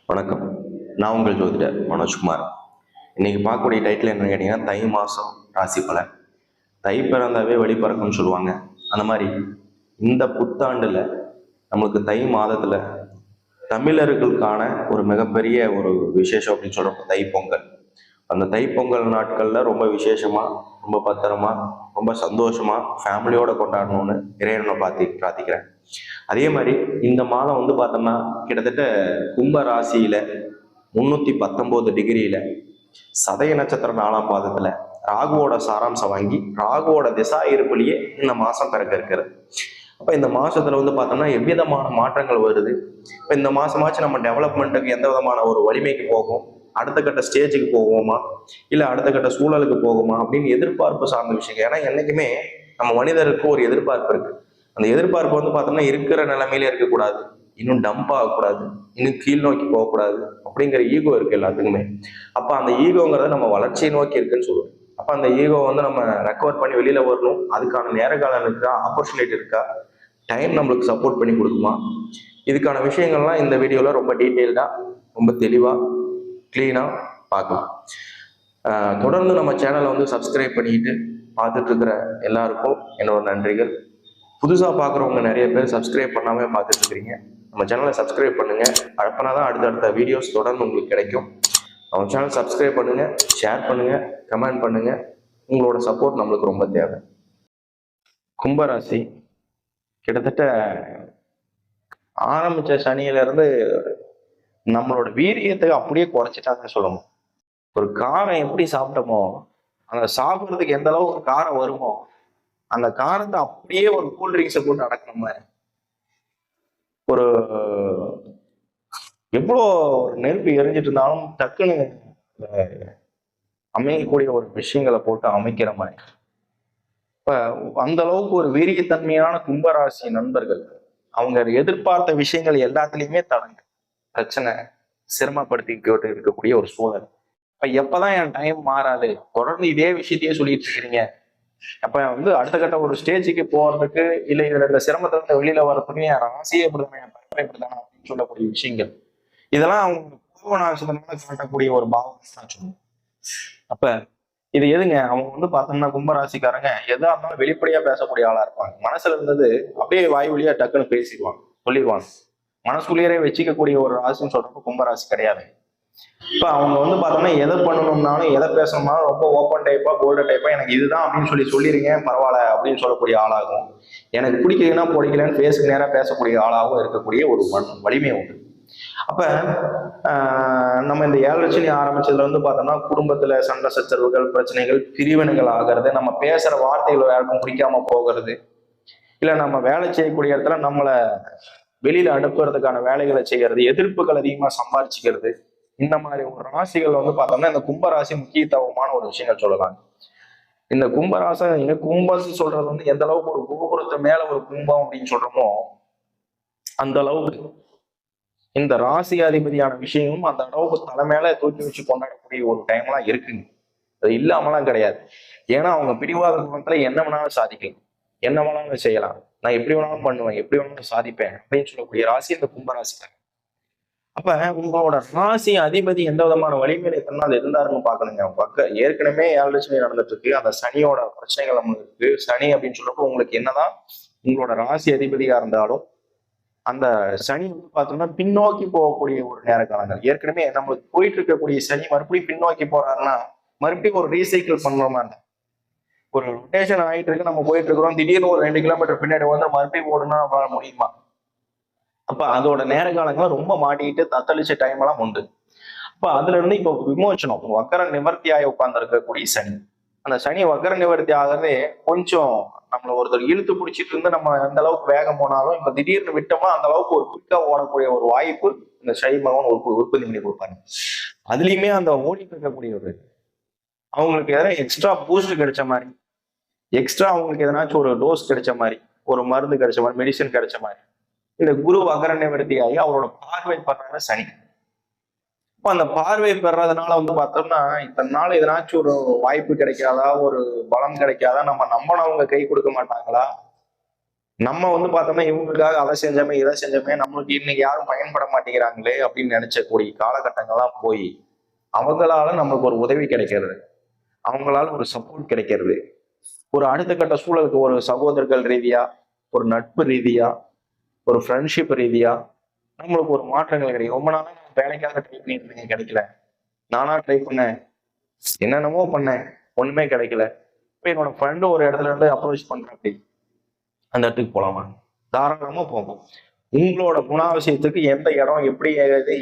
வணக்கம். நான் உங்கள் ஜோதிடர் மனோஜ்குமார். இன்னைக்கு பார்க்கக்கூடிய டைட்டில் என்னன்னு கேட்டீங்கன்னா, தை மாதம் ராசி பலன். தை பிறந்தாவே வழி பிறக்கும்னு சொல்லுவாங்க. அந்த மாதிரி இந்த புத்தாண்டுல நம்மளுக்கு தை மாதத்துல தமிழர்களுக்கான ஒரு மிகப்பெரிய ஒரு விசேஷம் அப்படின்னு சொல்றப்ப தைப்பொங்கல். அந்த தைப்பொங்கல் நாட்கள்ல ரொம்ப விசேஷமா, ரொம்ப பத்திரமா, ரொம்ப சந்தோஷமா ஃபேமிலியோட கொண்டாடணும்னு இறைவனை பிரார்த்திக்கிறேன். அதே மாதிரி இந்த மாதம் பார்த்தோம்னா கிட்டத்தட்ட கும்ப ராசியில 319 டிகிரியில சதய நட்சத்திர 4ஆம் பாதத்துல ராகுவோட சாராம்சம் வாங்கி ராகுவோட திசா இருப்பிலேயே இந்த மாசம் பிறக்க இருக்கிறது. அப்ப இந்த மாசத்துல பார்த்தோம்னா எவ்விதமான மாற்றங்கள் வருது. இப்ப இந்த மாசமாச்சு நம்ம டெவலப்மெண்ட்டுக்கு எந்த விதமான ஒரு வலிமைக்கு போகும், அடுத்த கட்ட ஸ்டேஜுக்கு போவோமா, இல்ல அடுத்த கட்ட சூழலுக்கு போகுமா அப்படின்னு எதிர்பார்ப்பு சார்ந்த விஷயம். ஏன்னா என்னைக்குமே நம்ம மனிதருக்கு ஒரு எதிர்பார்ப்பு இருக்கு. அந்த எதிர்பார்ப்பு பார்த்தோம்னா இருக்கிற நிலைமையில இருக்கக்கூடாது, இன்னும் டம்ப் ஆகக்கூடாது, இன்னும் கீழ் நோக்கி போகக்கூடாது அப்படிங்கிற ஈகோ இருக்கு எல்லாத்துக்குமே. அப்ப அந்த ஈகோங்கிறத நம்ம வளர்ச்சியை நோக்கி இருக்குன்னு சொல்லுவோம். அப்ப அந்த ஈகோ நம்ம ரெக்கவர் பண்ணி வெளியில வரணும். அதுக்கான நேர காலம் இருக்கா, ஆப்பர்ச்சுனிட்டி இருக்கா, டைம் நம்மளுக்கு சப்போர்ட் பண்ணி கொடுக்குமா, இதுக்கான விஷயங்கள்லாம் இந்த வீடியோல ரொம்ப டீட்டெயில்டா, ரொம்ப தெளிவா, கிளீனா பார்க்கலாம். தொடர்ந்து நம்ம சேனலை சப்ஸ்கிரைப் பண்ணிட்டு பார்த்துட்டு இருக்கிற எல்லாருக்கும் என்னோட நன்றிகள். புதுசாக பார்க்குறவங்க நிறைய பேர் சப்ஸ்கிரைப் பண்ணாமல் பார்த்துட்டு இருக்கிறீங்க. நம்ம சேனலை சப்ஸ்கிரைப் பண்ணுங்க. அப்பனா தான் அடுத்தடுத்த வீடியோஸ் தொடர்ந்து உங்களுக்கு கிடைக்கும். நம்ம சேனல் சப்ஸ்கிரைப் பண்ணுங்க, ஷேர் பண்ணுங்க, கமெண்ட் பண்ணுங்க. உங்களோட சப்போர்ட் நம்மளுக்கு ரொம்ப தேவை. கும்பராசி கிட்டத்தட்ட ஆரம்பிச்ச சனியில இருந்து நம்மளோட வீரியத்துக்கு அப்படியே குறைச்சிட்டாங்க சொல்லணும். ஒரு காரம் எப்படி சாப்பிட்டோமோ, அந்த சாப்பிட்றதுக்கு எந்த அளவுக்கு காரம் வருமோ, அந்த காரத்தை அப்படியே ஒரு கூல்ட்ரிங்க்ஸை போட்டு அடக்கணும். ஒரு எவ்வளோ ஒரு நெருப்பு எரிஞ்சிட்டு இருந்தாலும் டக்குன்னு அமைக்கக்கூடிய ஒரு விஷயங்களை போட்டு அமைக்கிற மாதிரி. இப்ப அந்த அளவுக்கு ஒரு வீரியத்தன்மையான கும்பராசி நண்பர்கள் அவங்க எதிர்பார்த்த விஷயங்கள் எல்லாத்துலயுமே தடங்க, பிரச்சனை, சிரமப்படுத்திக்கிட்டு இருக்கக்கூடிய ஒரு சூழல். இப்ப எப்பதான் என் டைம் மாறாது, தொடர்ந்து இதே விஷயத்தையே சொல்லிட்டு இருக்கிறீங்க, அப்ப அடுத்த கட்ட ஒரு ஸ்டேஜுக்கு போறதுக்கு இல்லை இதுல இந்த சிரமத்துல இருந்து வெளியில வர்றதுக்கு என் ராசியே இப்படிதானே, என் பரம்பரை இப்படிதானே அப்படின்னு சொல்லக்கூடிய விஷயங்கள், இதெல்லாம் அவங்க பூர்வநாசத்தினால காட்டக்கூடிய ஒரு பாவம் தான் சொல்லுவோம். அப்ப இது எதுங்க, அவங்க பார்த்தோம்னா கும்பராசிக்காரங்க எதா இருந்தாலும் வெளிப்படையா பேசக்கூடிய ஆளா இருப்பாங்க. மனசுல இருந்தது அப்படியே வாய் வழியா டக்குன்னு பேசிடுவாங்க, சொல்லிடுவாங்க. மனசுக்குள்ளேயே வச்சுக்கக்கூடிய ஒரு ராசின்னு சொல்றப்ப கும்பராசி கிடையாது. இப்ப அவங்க பார்த்தோம்னா எதை பண்ணணும்னாலும் எதை பேசணும்னாலும் ரொம்ப ஓப்பன் டைப்பா போல்டு டைப்பா எனக்கு இதுதான் அப்படின்னு சொல்லிடுங்க, பரவாயில்ல அப்படின்னு சொல்லக்கூடிய ஆளாகும். எனக்கு பிடிக்கலன்னா பிடிக்கலன்னு பேசுக்கு நேரம் பேசக்கூடிய ஆளாகவும் இருக்கக்கூடிய ஒரு வலிமை உண்டு. அப்ப நம்ம இந்த 7 ஆரம்பிச்சதுல பார்த்தோம்னா குடும்பத்துல சண்டை சச்சரவுகள், பிரச்சனைகள், பிரிவினைகள் ஆகிறது, நம்ம பேசுற வார்த்தைகள் யாருக்கும் பிடிக்காம போகிறது, இல்ல நம்ம வேலை செய்யக்கூடிய இடத்துல நம்மளை வெளியில அனுப்புறதுக்கான வேலைகளை செய்யறது, எதிர்ப்புகள் அதிகமா சம்பாதிச்சுக்கிறது, இந்த மாதிரி ஒரு ராசிகள் பார்த்தோம்னா இந்த கும்பராசி முக்கியத்துவமான ஒரு விஷயங்கள் சொல்லலாம். இந்த கும்பராசி கும்பம் சொல்றது எந்த அளவுக்கு ஒரு கோபுரத்து மேல ஒரு கும்பம் அப்படின்னு சொல்றோமோ அந்த அளவுக்கு இந்த ராசி அதிபதியான விஷயமும் அந்த அளவுக்கு தலைமையில தூக்கி வச்சு கொண்டாடக்கூடிய ஒரு டைம்லாம் இருக்குங்க. அது இல்லாமலாம் கிடையாது. ஏன்னா அவங்க பிடிவாத குணத்துல என்ன வேணாலும் சாதிக்கலாம், என்ன வேணாலும் செய்யலாம், நான் எப்படி வேணாலும் பண்ணுவேன், எப்படி வேணாலும் சாதிப்பேன் அப்படின்னு சொல்லக்கூடிய ராசி இந்த கும்பராசி தான். அப்ப உங்களோட ராசி அதிபதி எந்த விதமான வலிமையில எத்தனை நாள் இருந்தாருன்னு பாக்கணுங்க. ஏற்கனவே 7 நடந்துட்டு இருக்கு. அந்த சனியோட பிரச்சனைகள் நம்மளுக்கு இருக்கு. சனி அப்படின்னு சொல்றப்போ உங்களுக்கு என்னதான் உங்களோட ராசி அதிபதியா இருந்தாலும் அந்த சனி பார்த்தோம்னா பின்னோக்கி போகக்கூடிய ஒரு நேர காலங்கள். ஏற்கனவே நம்மளுக்கு போயிட்டு இருக்கக்கூடிய சனி மறுபடியும் பின்னோக்கி போறாருன்னா மறுபடியும் ஒரு ரீசைக்கிள் பண்றோமா, ஒரு ரொட்டேஷன் ஆகிட்டு இருக்கு, நம்ம போயிட்டு இருக்கிறோம், திடீர்னு ஒரு 2 கிலோமீட்டர் பின்னாடி மறுபடியும் ஓடுனா முடியுமா? அப்ப அதோட நேர காலங்கள்லாம் ரொம்ப மாட்டிக்கிட்டு தத்தளிச்ச டைம் எல்லாம் உண்டு. அப்ப அதுல இருந்து இப்போ விமோச்சனம், வக்கர நிவர்த்தியாய உட்கார்ந்து இருக்கக்கூடிய சனி. அந்த சனி வக்கர நிவர்த்தி ஆகிறதே கொஞ்சம் நம்மள ஒருத்தர் இழுத்து பிடிச்சிட்டு இருந்து நம்ம எந்த அளவுக்கு வேகம் போனாலும் இப்ப திடீர்னு விட்டோம்னா அந்த அளவுக்கு ஒரு குயிக்கா ஓடக்கூடிய ஒரு வாய்ப்பு இந்த சனி பகவான் உற்பத்தி பண்ணி கொடுப்பாங்க. அதுலயுமே அந்த ஓடிட்டு இருக்கக்கூடிய ஒரு அவங்களுக்கு எதனா எக்ஸ்ட்ரா பூஸ்ட் கிடைச்ச மாதிரி, எக்ஸ்ட்ரா அவங்களுக்கு எதனாச்சும் ஒரு டோஸ் கிடைச்ச மாதிரி, ஒரு மருந்து கிடைச்ச மாதிரி, மெடிசன் கிடைச்ச மாதிரி இந்த குரு வக்கர நிவர்த்தியாகி அவரோட பார்வை படுறாரு சனி. இப்போ அந்த பார்வை பெறதுனால பார்த்தோம்னா இத்தனை நாள் எதனாச்சும் ஒரு வாய்ப்பு கிடைக்காதா, ஒரு பலம் கிடைக்காதா, நம்ம நம்பினவங்க கை கொடுக்க மாட்டாங்களா, நம்ம வந்து பார்த்தோம்னா இவங்களுக்காக அதை செஞ்சோமே இதை செஞ்சோமே, நம்மளுக்கு இன்னைக்கு யாரும் பயன்பட மாட்டேங்கிறாங்களே அப்படின்னு நினைச்சக்கூடிய காலகட்டங்கள்லாம் போய் அவங்களால நமக்கு ஒரு உதவி கிடைக்கிறது, அவங்களால ஒரு சப்போர்ட் கிடைக்கிறது, ஒரு அடுத்த கட்ட சூழலுக்கு ஒரு சகோதரர்கள் ரீதியா, ஒரு நட்பு ரீதியா, ஒரு ஃப்ரெண்ட்ஷிப் ரீதியா நம்மளுக்கு ஒரு மாற்றங்கள் கிடைக்கும். ரொம்ப நாளா நான் வேலைக்காக ட்ரை பண்ணிட்டு இருக்கேன், கிடைக்கல. நானா ட்ரை பண்ணேன், என்னென்னமோ பண்ணேன், ஒண்ணுமே கிடைக்கல. இப்ப என்னோட ஃப்ரெண்டு ஒரு இடத்துல இருந்து அப்ரோச் பண்றேன், அப்படி அந்த இடத்துக்கு போலாமா? தாராளமா போகும். உங்களோட குணாதிசயத்துக்கு எந்த இடம் எப்படி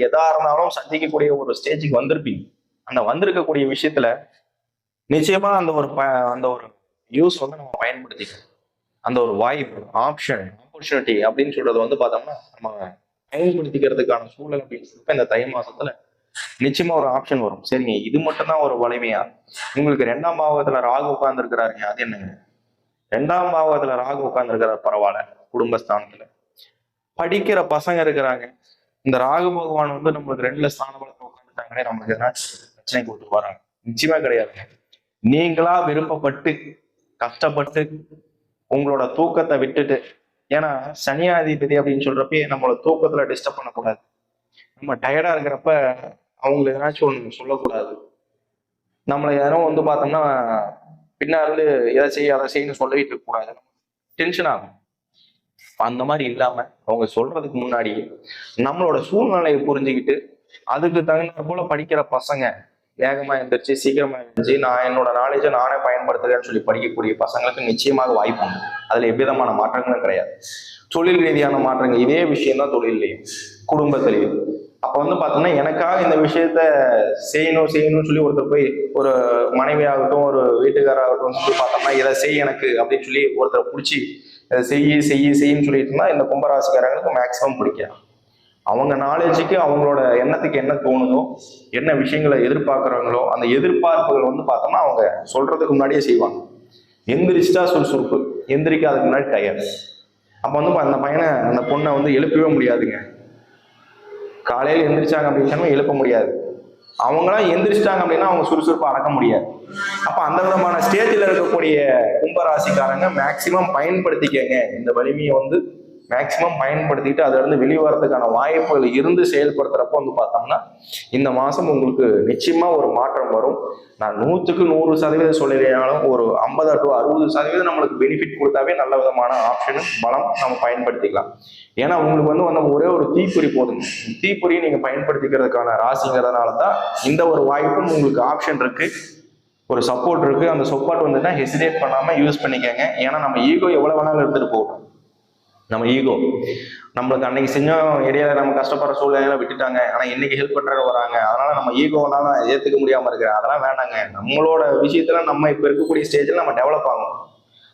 எதா இருந்தாலும் சந்திக்கக்கூடிய ஒரு ஸ்டேஜுக்கு வந்திருப்பீங்க. அந்த வந்திருக்கக்கூடிய விஷயத்துல நிச்சயமா அந்த ஒரு யூஸ் வந்து நம்ம பயன்படுத்திக்கணும். அந்த ஒரு வாய்ப்பு, ஆப்பர்ச்சுனிட்டி அப்படின்னு சொல்றது வந்து பார்த்தோம்னா நம்ம பயன்படுத்திக்கிறதுக்கான சூழல் அப்படின்னு சொல்லிட்டு இந்த தை மாசத்துல நிச்சயமா ஒரு ஆப்ஷன் வரும். சரிங்க, இது மட்டும் தான் ஒரு வலிமையா? உங்களுக்கு 2ஆம் பாவகத்துல ராகு உட்கார்ந்து இருக்கிறாருங்க, அது என்னங்க? 2ஆம் பாவகத்துல ராகு உட்கார்ந்து இருக்கிறார், பரவாயில்ல. குடும்பஸ்தானத்துல படிக்கிற பசங்க இருக்கிறாங்க. இந்த ராகு பகவான் வந்து நம்மளுக்கு 2ல ஸ்தான பலத்தை உட்காந்துட்டாங்களே, நம்மளுக்கு ஏதாச்சும் பிரச்சனை கொடுத்து வராங்க? நிச்சயமா கிடையாதுங்க. நீங்களா விருப்பப்பட்டு கஷ்டப்பட்டு உங்களோட தூக்கத்தை விட்டுட்டு, ஏன்னா சனியாதிபதி அப்படின்னு சொல்றப்ப நம்மளோட தூக்கத்துல டிஸ்டர்ப் பண்ணக்கூடாது. நம்ம டயர்டா இருக்கிறப்ப அவங்களுக்கு ஏதாச்சும் ஒண்ணு சொல்லக்கூடாது. நம்மளை யாரும் வந்து பார்த்தோம்னா பின்னாடி எதை செய்ய அதை செய்யணும்னு சொல்லிட்டு இருக்க கூடாது, டென்ஷன் ஆகும். அந்த மாதிரி இல்லாம அவங்க சொல்றதுக்கு முன்னாடி நம்மளோட சூழ்நிலையை புரிஞ்சுக்கிட்டு அதுக்கு தகுந்த போல படிக்கிற பசங்க வேகமா எழுந்திரிச்சு சீக்கிரமா எழுந்திரிச்சு நான் என்னோட நாலேஜை நானே பயன்படுத்துறேன்னு சொல்லி படிக்கக்கூடிய பசங்களுக்கு நிச்சயமாக வாய்ப்பு உண்டு. அதுல எவ்விதமான மாற்றங்களும் கிடையாது. தொழில் ரீதியான மாற்றங்கள் இதே விஷயம்தான் தொழிலையும் குடும்பத்திலையும். அப்ப வந்து பார்த்தோம்னா எனக்காக இந்த விஷயத்த செய்யணும்னு சொல்லி ஒருத்தர் போய் ஒரு மனைவி ஆகட்டும் ஒரு வீட்டுக்காராகட்டும் சொல்லி பார்த்தோம்னா இதை செய் எனக்கு அப்படின்னு சொல்லி ஒருத்தரை பிடிச்சி செய்யின்னு சொல்லிட்டு இருந்தா இந்த கும்பராசிக்காரங்களுக்கு மேக்சிமம் பிடிக்கும். அவங்க நாலேஜுக்கு அவங்களோட எண்ணத்துக்கு என்ன தோணுதோ, என்ன விஷயங்களை எதிர்பார்க்குறாங்களோ அந்த எதிர்பார்ப்புகள் வந்து பார்த்தோம்னா அவங்க சொல்றதுக்கு முன்னாடியே செய்வாங்க. எந்திரிச்சிட்டா சுறுசுறுப்பு, எந்திரிக்காதுக்கு முன்னாடி டயர். அப்போ வந்து அந்த பையனை அந்த பொண்ணை வந்து எழுப்பவே முடியாதுங்க. காலையில் எந்திரிச்சாங்க அப்படின்னு சொன்னா எழுப்ப முடியாது. அவங்களாம் எந்திரிச்சிட்டாங்க அப்படின்னா அவங்க சுறுசுறுப்பா அடக்க முடியாது. அப்ப அந்த விதமான ஸ்டேஜில் இருக்கக்கூடிய கும்பராசிக்காரங்க மேக்சிமம் பயன்படுத்திக்கங்க. இந்த வலிமையை வந்து மேக்சிமம் பயன்படுத்திட்டு அதுல இருந்து வெளிவரதுக்கான வாய்ப்புகள் இருந்து செயல்படுத்துறப்ப வந்து பார்த்தோம்னா இந்த மாசம் உங்களுக்கு நிச்சயமா ஒரு மாற்றம் வரும். நான் 100க்கு 100% சொல்லலைனாலும் ஒரு 50 to 60% நம்மளுக்கு பெனிஃபிட் கொடுத்தாவே நல்ல விதமான ஆப்ஷனு பலம் நம்ம பயன்படுத்திக்கலாம். ஏன்னா உங்களுக்கு வந்து அந்த ஒரே ஒரு தீப்பொறி போதுங்க. தீப்பொறியை நீங்க பயன்படுத்திக்கிறதுக்கான ராசிங்கிறதுனால தான் இந்த ஒரு வாய்ப்பும் உங்களுக்கு ஆப்ஷன் இருக்கு, ஒரு சப்போர்ட் இருக்கு. அந்த சப்போர்ட் வந்துன்னா ஹெசிடேட் பண்ணாம யூஸ் பண்ணிக்கங்க. ஏன்னா நம்ம ஈகோ எவ்வளவு வேணாலும் எடுத்துட்டு போகட்டும். நம்ம ஈகோ நம்மளுக்கு அன்னைக்கு செஞ்சோம் இடையில நம்ம கஷ்டப்படுற சூழ்நிலையில விட்டுட்டாங்க, ஆனா இன்னைக்கு ஹெல்ப் பண்ற வராங்க, அதனால நம்ம ஈகோனால ஏத்துக்க முடியாம இருக்கிறேன், அதெல்லாம் வேண்டாங்க. நம்மளோட விஷயத்துல நம்ம இப்ப இருக்கக்கூடிய ஸ்டேஜ்ல நம்ம டெவலப் ஆகணும்.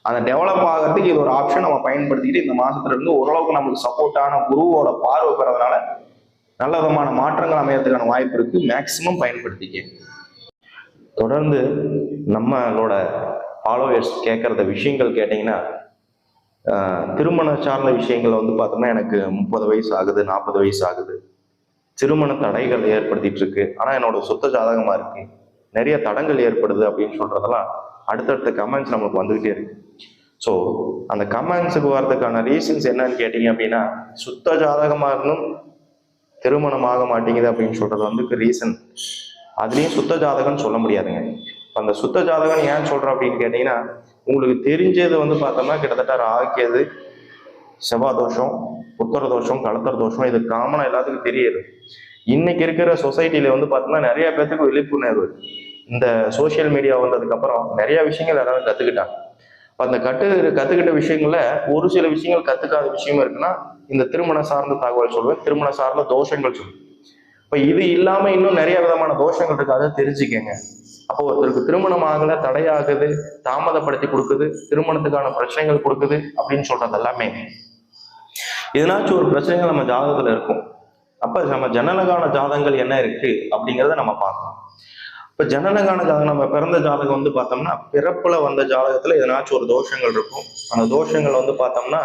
அந்த டெவலப் ஆகிறதுக்கு இது ஒரு ஆப்ஷன் நம்ம பயன்படுத்திக்கிட்டு இந்த மாசத்துல இருந்து ஓரளவுக்கு நமக்கு சப்போர்ட்டான குருவோட பார்வை பெறதுனால நல்ல விதமான மாற்றங்கள் அமையறதுக்கான வாய்ப்பு இருக்கு. மேக்சிமம் பயன்படுத்திக்க. தொடர்ந்து நம்மளோட ஃபாலோவர்ஸ் கேட்கறத விஷயங்கள் கேட்டீங்கன்னா திருமண சார்ந்த விஷயங்கள் வந்து பார்த்தோம்னா எனக்கு 30 வயசு ஆகுது, 40 வயசு ஆகுது, திருமண தடைகள் ஏற்படுத்திட்டு இருக்கு, ஆனா என்னோட சுத்த ஜாதகமா இருக்கு, நிறைய தடங்கள் ஏற்படுது அப்படின்னு சொல்றதெல்லாம் அடுத்தடுத்த கமெண்ட்ஸ் நம்மளுக்கு வந்துகிட்டே இருக்கு. ஸோ அந்த கமெண்ட்ஸுக்கு வர்றதுக்கான ரீசன்ஸ் என்னன்னு கேட்டீங்க அப்படின்னா சுத்த ஜாதகமா இருந்தும் திருமணம் ஆக மாட்டேங்குது அப்படின்னு சொல்றது வந்து ரீசன். அதுலயும் சுத்த ஜாதகம்னு சொல்ல முடியாதுங்க. அந்த சுத்த ஜாதகம் ஏன் சொல்றேன் அப்படின்னு கேட்டீங்கன்னா உங்களுக்கு தெரிஞ்சது வந்து பார்த்தோம்னா கிட்டத்தட்ட ராகியது, செவ்வாய் தோஷம், உத்தர தோஷம், கலத்தர தோஷம், இது காமனா எல்லாத்துக்கும் தெரியுது. இன்னைக்கு இருக்கிற சொசைட்டில வந்து பார்த்தோம்னா நிறைய பேத்துக்கு விழிப்புணர்வு இந்த சோசியல் மீடியா வந்ததுக்கு அப்புறம் நிறைய விஷயங்கள் எல்லாரும் கத்துக்கிட்டாங்க. அந்த கத்துக்கிட்ட விஷயங்கள்ல ஒரு சில விஷயங்கள் கத்துக்காத விஷயமும் இருக்குன்னா இந்த திருமண சார்ந்த தகவல் சொல்லுவேன், திருமண சார்ந்த தோஷங்கள் சொல்லுவேன். இப்ப இது இல்லாம இன்னும் நிறைய விதமான தோஷங்கள் இருக்கு, அதை தெரிஞ்சுக்கங்க. அப்போ ஒருத்தருக்கு திருமணம் ஆகல, தடையாகுது, தாமதப்படுத்தி கொடுக்குது, திருமணத்துக்கான பிரச்சனைகள் கொடுக்குது அப்படின்னு சொல்றது எல்லாமே எதனாச்சும் ஒரு பிரச்சனைகள் நம்ம ஜாதகத்துல இருக்கும். அப்ப நம்ம ஜனனகால ஜாதகங்கள் என்ன இருக்கு அப்படிங்கிறத நம்ம பார்க்கணும். இப்ப ஜனனகால ஜாதகம் நம்ம பிறந்த ஜாதகம் வந்து பார்த்தோம்னா பிறப்புல வந்த ஜாதகத்துல எதனாச்சும் ஒரு தோஷங்கள் இருக்கும். அந்த தோஷங்கள் வந்து பார்த்தோம்னா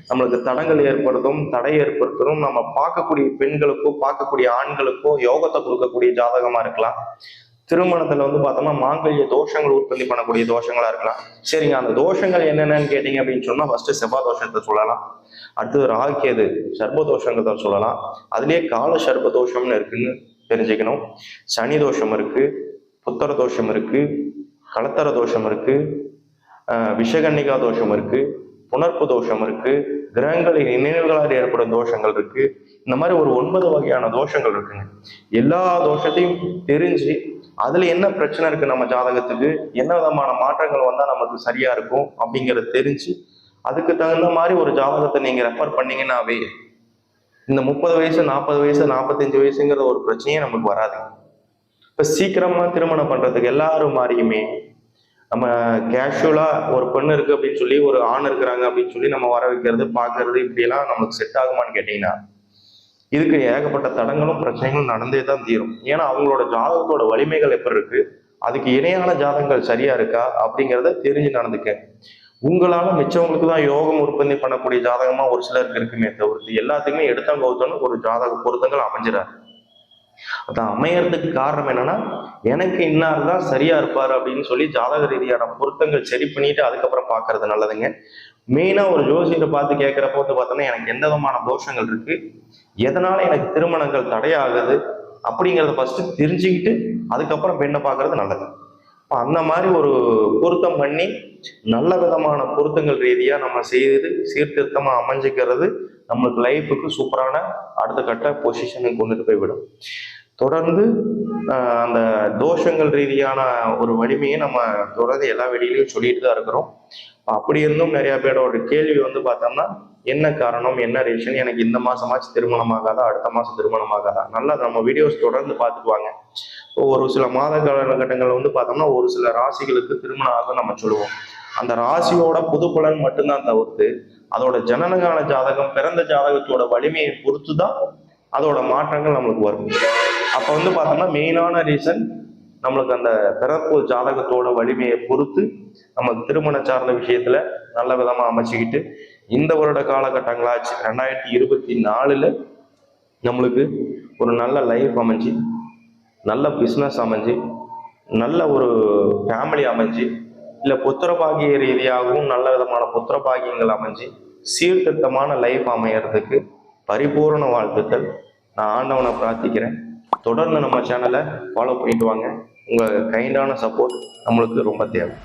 நம்மளுக்கு தடங்கள் ஏற்படுத்தும், தடை ஏற்படுத்தும். நம்ம பார்க்கக்கூடிய பெண்களுக்கோ பார்க்கக்கூடிய ஆண்களுக்கோ யோகத்தை கொடுக்கக்கூடிய ஜாதகமா இருக்கலாம். திருமணத்துல வந்து பார்த்தோம்னா மாங்கல்ய தோஷங்கள் உற்பத்தி பண்ணக்கூடிய தோஷங்களா இருக்கலாம். சரிங்க, அந்த தோஷங்கள் என்னென்னு கேட்டீங்க அப்படின்னு சொன்னா ஃபர்ஸ்ட் செவ்வாய் தோஷத்தை சொல்லலாம். அடுத்தது ராகுகேது சர்ப்ப தோஷங்கிறத சொல்லலாம். அதுலயே கால சர்ப்ப தோஷம்னு இருக்குன்னு தெரிஞ்சுக்கணும். சனி தோஷம் இருக்கு, புத்தர தோஷம் இருக்கு, கலத்தர தோஷம் இருக்கு, விஷகன்னிகா தோஷம் இருக்கு, புணர்ப்பு தோஷம் இருக்கு, கிரகங்களின் நினைவுகளால் ஏற்படும் தோஷங்கள் இருக்கு. இந்த மாதிரி ஒரு 9 வகையான தோஷங்கள் இருக்குங்க. எல்லா தோஷத்தையும் தெரிஞ்சு அதுல என்ன பிரச்சனை இருக்கு, நம்ம ஜாதகத்துக்கு என்ன விதமான மாற்றங்கள் வந்தா நமக்கு சரியா இருக்கும் அப்படிங்கிறத தெரிஞ்சு அதுக்கு தகுந்த மாதிரி ஒரு ஜாதகத்தை நீங்க ரெஃபர் பண்ணீங்கன்னாவே இந்த 30 வயசு 40 வயசு 45 வயசுங்கிற ஒரு பிரச்சனையே நமக்கு வராது. இப்ப சீக்கிரமா திருமணம் பண்றதுக்கு எல்லாரும் மாதிரியுமே நம்ம கேஷுவலா ஒரு பெண்ணு இருக்கு அப்படின்னு சொல்லி ஒரு ஆண் இருக்கிறாங்க அப்படின்னு சொல்லி நம்ம வர வைக்கிறது பாக்குறது இப்படியெல்லாம் நமக்கு செட் ஆகுமான்னு கேட்டீங்கன்னா இதுக்கு ஏகப்பட்ட தடங்களும் பிரச்சனைகளும் நடந்தே தான் தீரும். ஏன்னா அவங்களோட ஜாதகத்தோட வலிமைகள் எப்படி இருக்கு, அதுக்கு இணையான ஜாதகங்கள் சரியா இருக்கா அப்படிங்கிறத தெரிஞ்சு நடந்துக்க. உங்களால மிச்சவங்களுக்கு தான் யோகம் உற்பத்தி பண்ணக்கூடிய ஜாதகமா ஒரு சிலருக்கு இருக்குமே தவிர்த்து எல்லாத்துக்குமே எடுத்தவங்க ஒருத்தவங்க ஒரு ஜாதக பொருத்தங்கள் அமைஞ்சிடாரு. அதான் அமையறதுக்கு காரணம் என்னன்னா எனக்கு இன்னார் தான் சரியா இருப்பாரு அப்படின்னு சொல்லி ஜாதக ரீதியான பொருத்தங்கள் சரி பண்ணிட்டு அதுக்கப்புறம் பாக்குறது நல்லதுங்க. மெயினா ஒரு ஜோசியரை பார்த்து கேட்கிறப்ப வந்து பார்த்தோம்னா எனக்கு எந்த விதமான தோஷங்கள் இருக்கு, எதனால எனக்கு திருமணங்கள் தடையாகுது அப்படிங்கிறத ஃபர்ஸ்ட் தெரிஞ்சுக்கிட்டு அதுக்கப்புறம் பெண்ணை பார்க்கறது நல்லது. அந்த மாதிரி ஒரு பொருத்தம் பண்ணி நல்ல விதமான பொருத்தங்கள் ரீதியா நம்ம செய்து சீர்திருத்தமா அமைஞ்சுக்கிறது நம்மளுக்கு லைஃபுக்கு சூப்பரான அடுத்த கட்ட பொசிஷனுக்கு கொண்டுட்டு போய் விடும். தொடர்ந்து அந்த தோஷங்கள் ரீதியான ஒரு வலிமையை நம்ம தொடர்ந்து எல்லா வெளியிலையும் சொல்லிட்டு தான் இருக்கிறோம். அப்படி இருந்தும் நிறைய பேரோட கேள்வி வந்து பார்த்தோம்னா என்ன காரணம், என்ன ரீசன், எனக்கு இந்த மாசமாச்சு திருமணம் ஆகாதா, அடுத்த மாசம் திருமணம் ஆகாதா, நல்லா நம்ம வீடியோஸ் தொடர்ந்து பார்த்துக்குவாங்க. ஒரு சில மாத காலகட்டங்கள் வந்து பார்த்தோம்னா ஒரு சில ராசிகளுக்கு திருமணம் ஆகும் நம்ம சொல்லுவோம். அந்த ராசியோட புது பலன் மட்டும்தான் தவிர்த்து அதோட ஜனனகால ஜாதகம் பிறந்த ஜாதகத்தோட வலிமையை பொறுத்து தான் அதோட மாற்றங்கள் நம்மளுக்கு வரும். அப்ப வந்து பார்த்தோம்னா மெயினான ரீசன் நம்மளுக்கு அந்த பிறப்பு ஜாதகத்தோட வலிமையை பொறுத்து நம்ம திருமண சார்ந்த விஷயத்துல நல்ல விதமா அமைச்சுக்கிட்டு இந்த வருட காலகட்டங்களாச்சு 2024 நம்மளுக்கு ஒரு நல்ல லைஃப் அமைஞ்சு, நல்ல பிஸ்னஸ் அமைஞ்சு, நல்ல ஒரு ஃபேமிலி அமைஞ்சு, இல்லை புத்திர பாகிய ரீதியாகவும் நல்ல விதமான புத்திர பாகியங்கள் அமைஞ்சு சீர்திருத்தமான லைஃப் அமையறதுக்கு பரிபூர்ண வாழ்த்துக்கள். நான் ஆண்டவனை பிரார்த்திக்கிறேன். தொடர்ந்து நம்ம சேனலை ஃபாலோ பண்ணிட்டு வாங்க. உங்கள் கைண்டான சப்போர்ட் நம்மளுக்கு ரொம்ப தேவை.